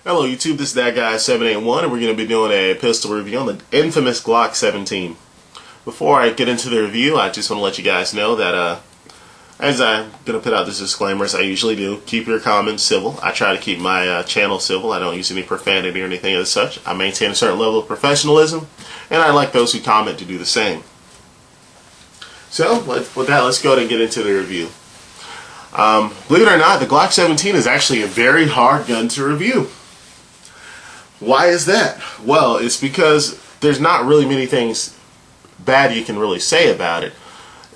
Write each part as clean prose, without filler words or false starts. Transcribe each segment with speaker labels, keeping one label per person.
Speaker 1: Hello YouTube, this is that guy 781 and we're going to be doing a pistol review on the infamous Glock 17. Before I get into the review, I just want to let you guys know that as I'm going to put out this disclaimer as I usually do, keep your comments civil. I try to keep my channel civil. I don't use any profanity or anything as such. I maintain a certain level of professionalism and I like those who comment to do the same. So with that, let's go ahead and get into the review. Believe it or not, the Glock 17 is actually a very hard gun to review. Why is that? Well, it's because there's not really many things bad you can really say about it.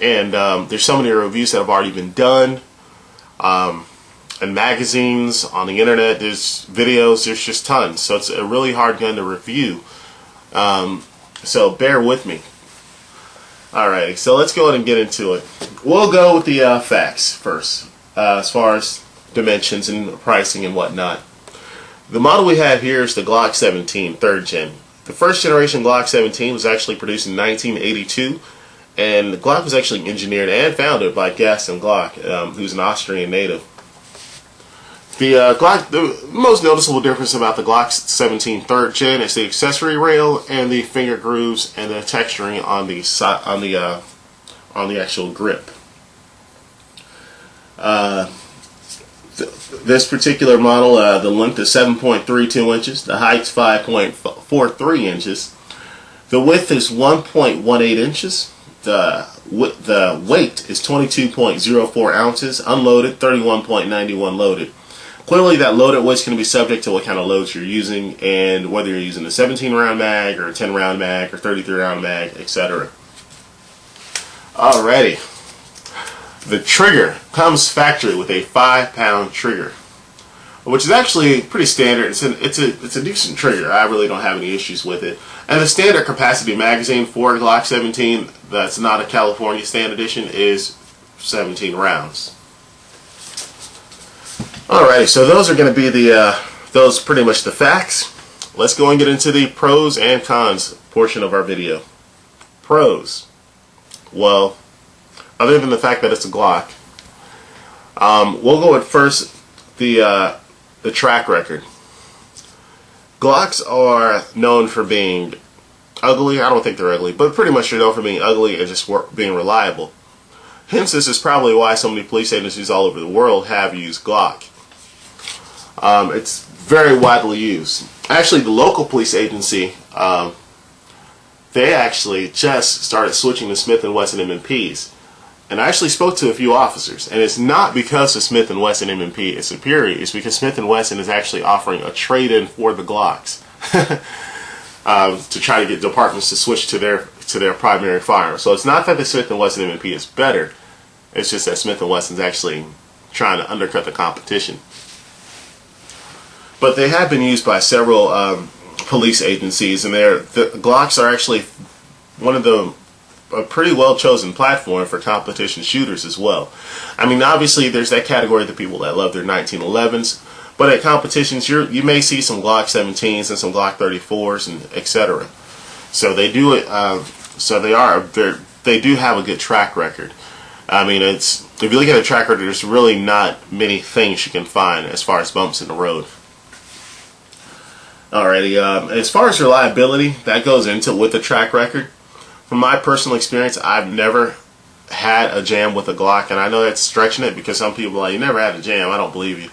Speaker 1: And there's so many reviews that have already been done. In magazines, on the internet, there's videos, there's just tons. So it's a really hard gun to review. So bear with me. Alrighty, so let's go ahead and get into it. We'll go with the facts first, as far as dimensions and pricing and whatnot. The model we have here is the Glock 17, 3rd gen. The first generation Glock 17 was actually produced in 1982, and the Glock was actually engineered and founded by Gaston Glock, who's an Austrian native. The most noticeable difference about the Glock 17 3rd gen is the accessory rail and the finger grooves and the texturing on the actual grip. This particular model, the length is 7.32 inches, the height is 5.43 inches, the width is 1.18 inches, the weight is 22.04 ounces, unloaded, 31.91 loaded. Clearly that loaded weight's going to be subject to what kind of loads you're using and whether you're using a 17 round mag or a 10 round mag or 33 round mag, etc. Alrighty. The trigger comes factory with a 5-pound trigger, which is actually pretty standard. It's a decent trigger. I really don't have any issues with it. And the standard capacity magazine for Glock 17, that's not a California Stand Edition, is 17 rounds. Alrighty, so those are going to be those pretty much the facts. Let's go and get into the pros and cons portion of our video. Pros. Well, other than the fact that it's a Glock, we'll go with first the track record. Glocks are known for being ugly. I don't think they're ugly, but pretty much they're known for being ugly and just being reliable. Hence, this is probably why so many police agencies all over the world have used Glock. It's very widely used. Actually, the local police agency, they actually just started switching to Smith & Wesson M&Ps. And I actually spoke to a few officers, and it's not because the Smith & Wesson M&P is superior. It's because Smith & Wesson is actually offering a trade-in for the Glocks to try to get departments to switch to their primary firearm. So it's not that the Smith & Wesson M&P is better. It's just that Smith & Wesson's actually trying to undercut the competition. But they have been used by several police agencies, and the Glocks are actually one of a pretty well chosen platform for competition shooters as well. I mean, obviously there's that category of the people that love their 1911s, but at competitions you may see some Glock 17s and some Glock 34s and etc. So they do it. So they do have a good track record. I mean, if you look at a track record, there's really not many things you can find as far as bumps in the road. Alrighty, as far as reliability, that goes into with the track record. From my personal experience, I've never had a jam with a Glock, and I know that's stretching it because some people are like, you never had a jam, I don't believe you.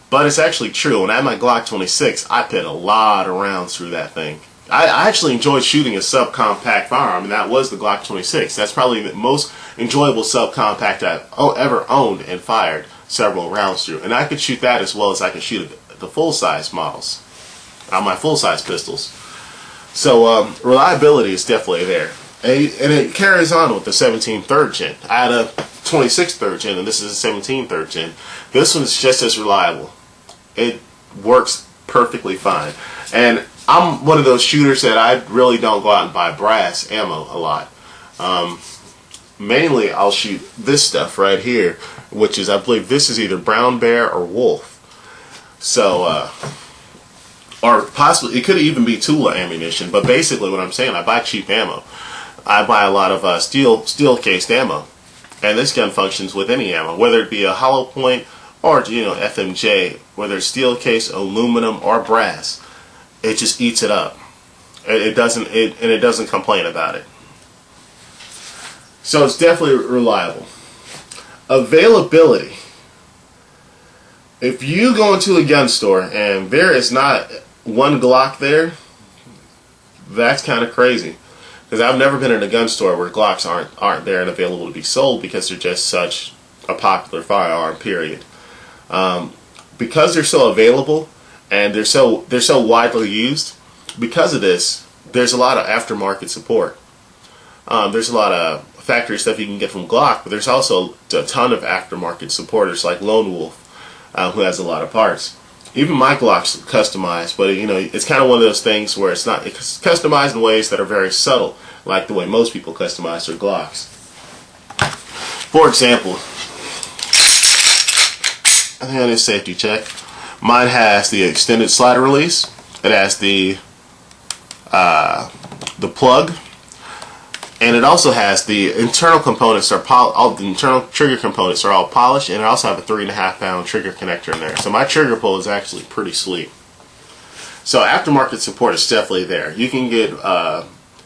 Speaker 1: But it's actually true. When I had my Glock 26, I put a lot of rounds through that thing. I actually enjoyed shooting a subcompact firearm, and that was the Glock 26. That's probably the most enjoyable subcompact I've ever owned and fired several rounds through. And I could shoot that as well as I could shoot the full-size models on my full-size pistols. So reliability is definitely there. And it carries on with the 17 3rd gen. I had a 26 3rd gen, and this is a 17 3rd gen. This one is just as reliable. It works perfectly fine. And I'm one of those shooters that I really don't go out and buy brass ammo a lot. Mainly, I'll shoot this stuff right here, which is, I believe this is either brown bear or wolf. So, or possibly, it could even be Tula ammunition, but basically what I'm saying, I buy cheap ammo. I buy a lot of steel cased ammo, and this gun functions with any ammo, whether it be a hollow point or FMJ, whether it's steel case, aluminum, or brass, it just eats it up. It doesn't complain about it. So it's definitely reliable. Availability. If you go into a gun store and there is not one Glock there, that's kind of crazy. Because I've never been in a gun store where Glocks aren't there and available to be sold, because they're just such a popular firearm, period. Because they're so available and they're so widely used, because of this, there's a lot of aftermarket support. There's a lot of factory stuff you can get from Glock, but there's also a ton of aftermarket supporters like Lone Wolf, who has a lot of parts. Even my Glock's customized, but it's kind of one of those things where it's customized in ways that are very subtle, like the way most people customize their Glocks. For example, I think on this safety check, mine has the extended slider release. It has the plug, and it also has the internal components. All the internal trigger components are all polished, and I also have a 3.5 pound trigger connector in there. So my trigger pull is actually pretty sweet. So aftermarket support is definitely there. You can get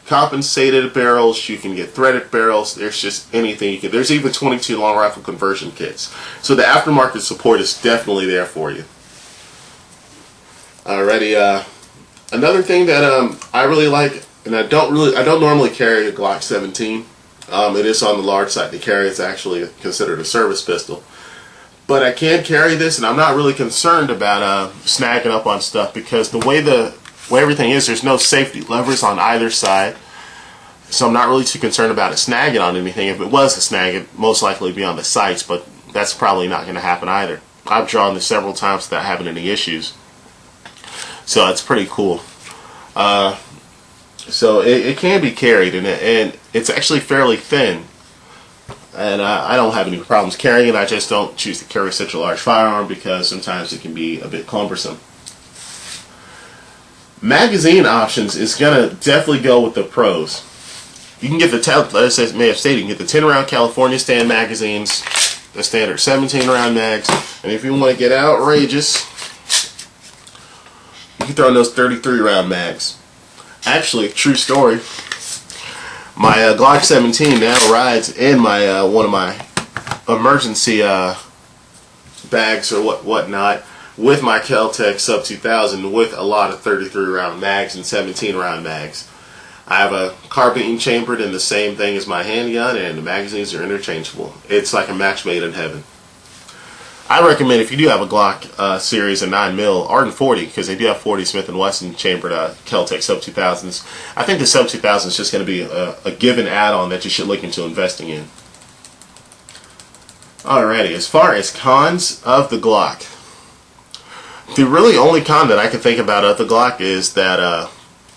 Speaker 1: compensated barrels, you can get threaded barrels. There's just anything you can. There's even 22 long rifle conversion kits. So the aftermarket support is definitely there for you. Alrighty. Another thing that I really like, and I don't normally carry a Glock 17. It is on the large side to carry. It's actually considered a service pistol. But I can carry this, and I'm not really concerned about snagging up on stuff, because the way everything is, there's no safety levers on either side. So I'm not really too concerned about it snagging on anything. If it was a snag, it'd most likely be on the sights, but that's probably not going to happen either. I've drawn this several times without having any issues. So it's pretty cool. So it can be carried, and it's actually fairly thin, and I don't have any problems carrying it. I just don't choose to carry such a large firearm because sometimes it can be a bit cumbersome. Magazine options is gonna definitely go with the pros. You can get as I may have stated, you can get the 10-round California stand magazines, the standard 17-round mags, and if you want to get outrageous, you can throw in those 33-round mags. Actually, true story, my Glock 17 now rides in my one of my emergency bags or whatnot with my Kel-Tec Sub 2000 with a lot of 33-round mags and 17-round mags. I have a carbine chambered in the same thing as my handgun, and the magazines are interchangeable. It's like a match made in heaven. I recommend, if you do have a Glock series in 9mm or in 40, because they do have 40 Smith & Wesson chambered Kel-Tec Sub 2000s. I think the Sub 2000 is just going to be a given add-on that you should look into investing in. Alrighty, as far as cons of the Glock, the really only con that I can think about of the Glock is that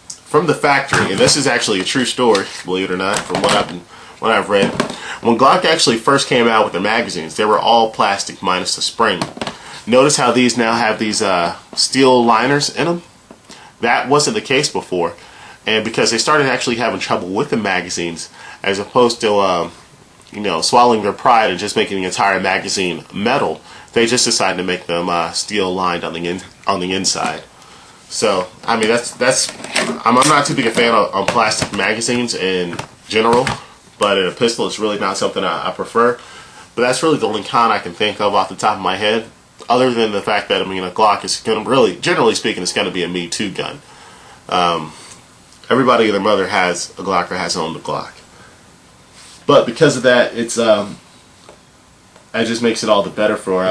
Speaker 1: from the factory, and this is actually a true story, believe it or not, from what I've read. When Glock actually first came out with their magazines, they were all plastic minus the spring. Notice how these now have these steel liners in them? That wasn't the case before. And because they started actually having trouble with the magazines, as opposed to swallowing their pride and just making the entire magazine metal, they just decided to make them steel lined on the inside. So I mean, I'm not too big a fan on plastic magazines in general. But in a pistol, it's really not something I prefer. But that's really the only con I can think of off the top of my head. Other than the fact that, a Glock is going to really, generally speaking, it's going to be a Me Too gun. Everybody and their mother has a Glock or has owned a Glock. But because of that, it just makes it all the better for,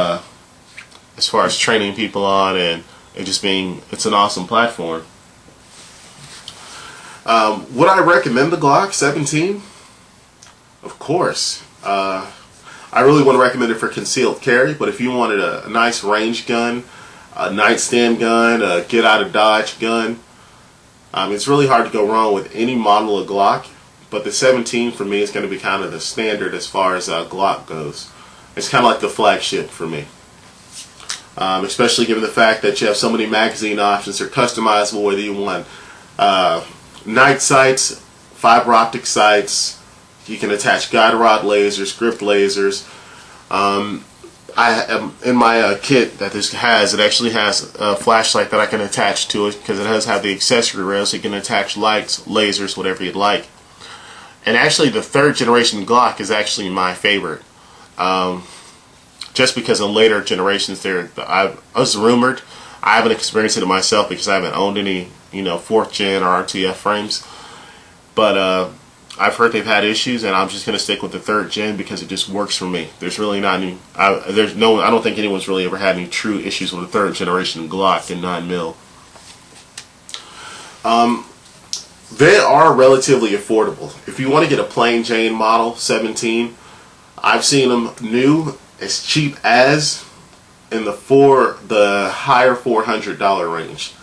Speaker 1: as far as training people on, and it just being, it's an awesome platform. Would I recommend the Glock 17? Of course. I really want to recommend it for concealed carry, but if you wanted a nice range gun, a nightstand gun, a get out of dodge gun, it's really hard to go wrong with any model of Glock, but the 17 for me is going to be kind of the standard as far as Glock goes. It's kind of like the flagship for me. Especially given the fact that you have so many magazine options. They're customizable, whether you want night sights, fiber optic sights. You can attach guide rod lasers, grip lasers. I am in my kit that this has. It actually has a flashlight that I can attach to it because it does have the accessory rail, so you can attach lights, lasers, whatever you'd like. And actually, the 3rd generation Glock is actually my favorite. Just because in later generations, I was rumored. I haven't experienced it myself because I haven't owned any, 4th gen or RTF frames. But I've heard they've had issues, and I'm just going to stick with the 3rd gen because it just works for me. There's really not any. I don't think anyone's really ever had any true issues with a 3rd generation Glock in 9mm. They are relatively affordable. If you want to get a plain Jane model 17, I've seen them new as cheap as in the higher $400 range.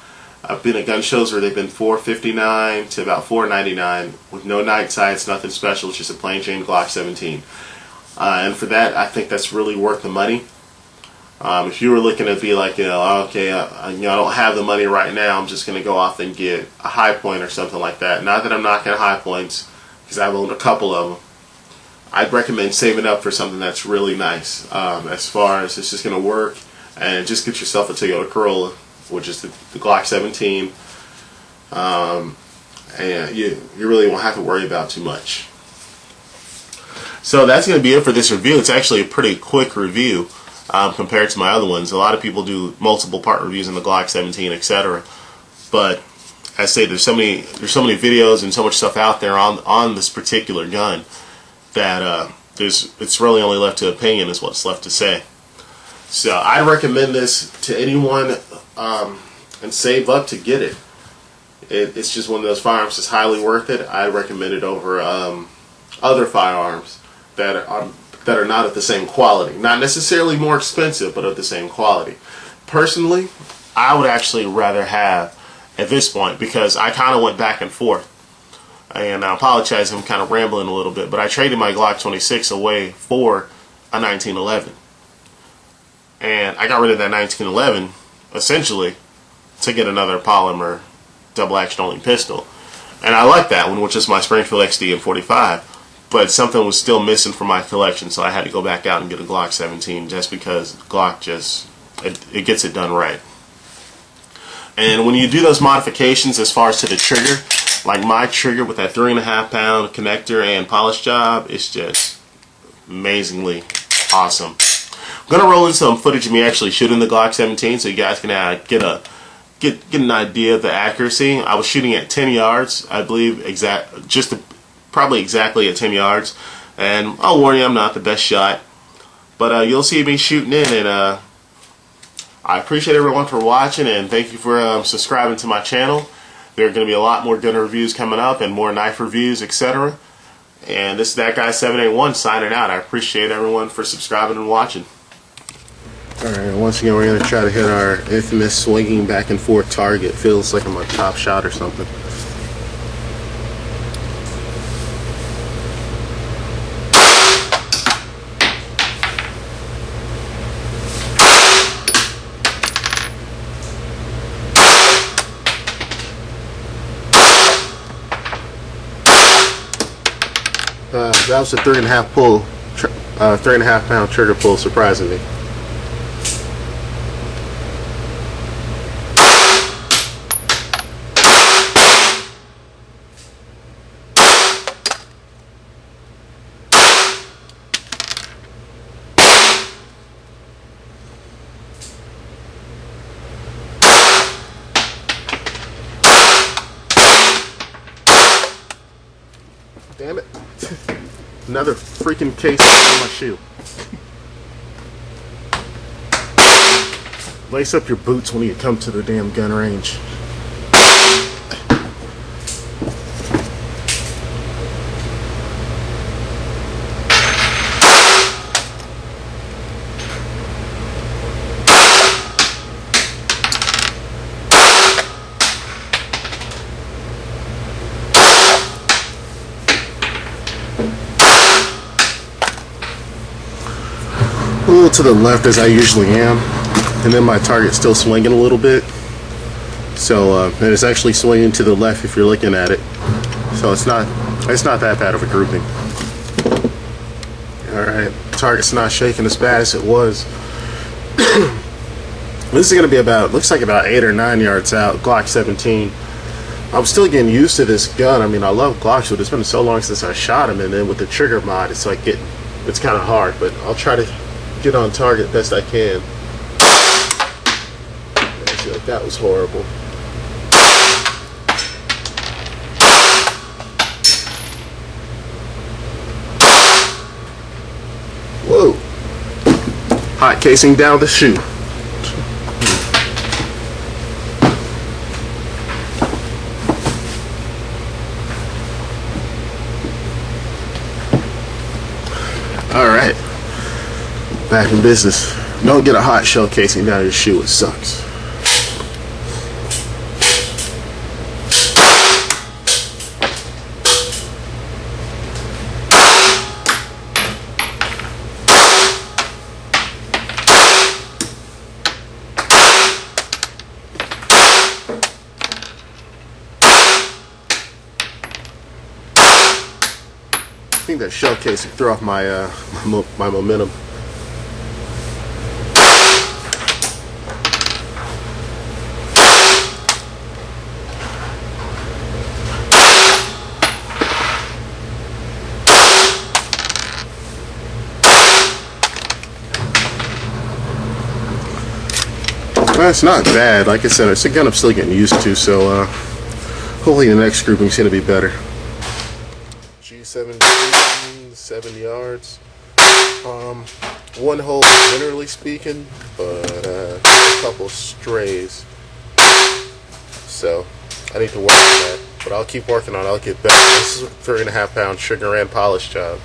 Speaker 1: I've been at gun shows where they've been $459 to about $499 with no night sights, nothing special, it's just a plain Jane Glock 17. And for that, I think that's really worth the money. If you were looking to be like, okay, I don't have the money right now, I'm just going to go off and get a high point or something like that. Not that I'm knocking high points, because I've owned a couple of them. I'd recommend saving up for something that's really nice. As far as it's just going to work, and just get yourself a Toyota Corolla, which is the Glock 17, and you really won't have to worry about too much. So that's going to be it for this review. It's actually a pretty quick review compared to my other ones. A lot of people do multiple part reviews on the Glock 17, etc. But as I say, there's so many videos and so much stuff out there on this particular gun that it's really only left to opinion is what's left to say. So I'd recommend this to anyone, and save up to get it. It's just one of those firearms that's highly worth it. I recommend it over other firearms that are not of the same quality. Not necessarily more expensive, but of the same quality. Personally, I would actually rather have at this point, because I kind of went back and forth. And I apologize, I'm kind of rambling a little bit, but I traded my Glock 26 away for a 1911. And I got rid of that 1911, essentially, to get another polymer double action only pistol. And I like that one, which is my Springfield XD M45. But something was still missing from my collection, so I had to go back out and get a Glock 17 just because Glock it gets it done right. And when you do those modifications as far as to the trigger, like my trigger with that 3.5 pound connector and polish job, it's just amazingly awesome. I'm gonna roll in some footage of me actually shooting the Glock 17 so you guys can get an idea of the accuracy. I was shooting at 10 yards, I believe, probably exactly at 10 yards. And I'll warn you, I'm not the best shot, but you'll see me shooting in. And I appreciate everyone for watching, and thank you for subscribing to my channel. There are going to be a lot more gun reviews coming up and more knife reviews, etc. And this is that guy 781 signing out. I appreciate everyone for subscribing and watching. Alright, once again we're going to try to hit our infamous swinging back and forth target. Feels like I'm a Top Shot or something. That was a 3.5 pull, 3.5 pound trigger pull, surprisingly. Damn it. Another freaking case on my shoe. Lace up your boots when you come to the damn gun range. A little to the left as I usually am, and then my target's still swinging a little bit, so and it's actually swinging to the left if you're looking at it, so it's not that bad of a grouping. Alright, target's not shaking as bad as it was This is going to be about, looks like about 8 or 9 yards out, Glock 17. I'm still getting used to this gun. I mean, I love Glocks, but it's been so long since I shot them, and then with the trigger mod, it's like it's kind of hard, but I'll try to get on target best I can. I feel like that was horrible. Whoa. Hot casing down the shoe. Alright, back in business. Don't get a hot shell casing down your shoe, it sucks. I think that shell casing threw off my my momentum. Well, it's not bad. Like I said, it's a gun I'm still getting used to, so hopefully the next grouping's going to be better. G17, 7 yards. One hole generally speaking, but a couple strays. So I need to work on that, but I'll keep working on it. I'll get better. This is a 3.5 pound sugar and polish job.